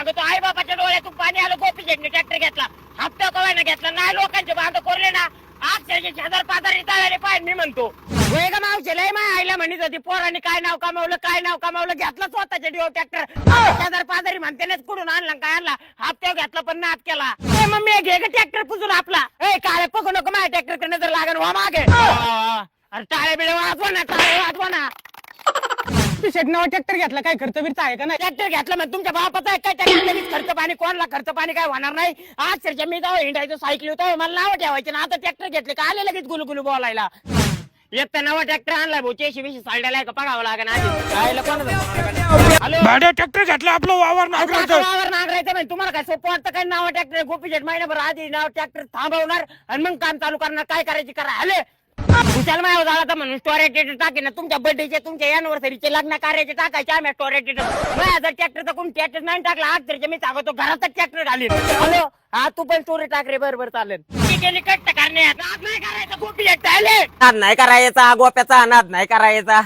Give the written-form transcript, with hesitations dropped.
सांगतो आई बाबाच्या डोळ्यातून पाणी आलं. गोपी शेटने ट्रॅक्टर घेतला, हप्ता कवायना घेतला नाही, लोकांचे बांध कोरले ना, अक्षरशे शेजार पाजारी तळाले पाहिजे. मी म्हणतो होय का मावशे, लय माय आईला म्हणत होती पोरांनी काय नाव कमावलं घेतलं स्वतःच्या डिओ ट्रॅक्टर. शेजार पाजारी म्हणते ना कुठून आणला काय आणला, हप्त्यावर घेतला पण नाद केला. मम्मी घे ग ट्रॅक्टर पुजून आपला. ए काय बघू नको माझ्या ट्रॅक्टर कडे नजर लागेल वा मागे. अरे टाळे बिळे वाजवा ना, टाळे वाजवा ना. शेट नवा ट्रॅक्टर घेतला, काय खर्च बिर्च आहे का नाही? ट्रॅक्टर घेतलं म्हणजे तुमच्या बापाचा आहे काय ट्रॅक्टर? खर्च पाणी कोणला खर्च पाणी काय होणार नाही. अक्षरशः मी जाऊ हिंडायचो सायकल होतो, मला नाव ठेवायचे ना. आता ट्रॅक्टर घेतले का आले लगेच गुलगुलू बोलायला. एक तर नवा ट्रॅक्टर आणलाय भाऊ, 80-20 सालड्याला का बघावं लागेल आधी. हॅलो भाड्या ट्रॅक्टर घेतला, आपलं वावर नांगरायचं. वावर नांगरायचं म्हणजे तुम्हाला काय सोपं वाटतं काय? नावा ट्रॅक्टर गोपी शेट महिनाभर आधी नाव ट्रॅक्टर थांबवणार आणि मग काम चालू करणार. काय करायची करा. हॅलो खुशाल माया झाला तर म्हणून स्टोरेज टाके ना, तुमच्या बर्थडेचे तुमच्या अॅनिव्हर्सरीचे लग्न कार्याचे टाकायचे आम्ही स्टोरेज. माझ्या जर ट्रॅक्टरचा कोण ट्रॅक्टर नाही टाकला आज तरी मी सांगतो घरातच ट्रॅक्टर घालीन. हॅलो हा तू पण स्टोरेज टाक रे. बरोबर चालेल. केली कट्ट करणे, नाद नाही करायचा गोपी शेट. नाद नाही करायचा गोप्याचा, नाद नाही करायचा.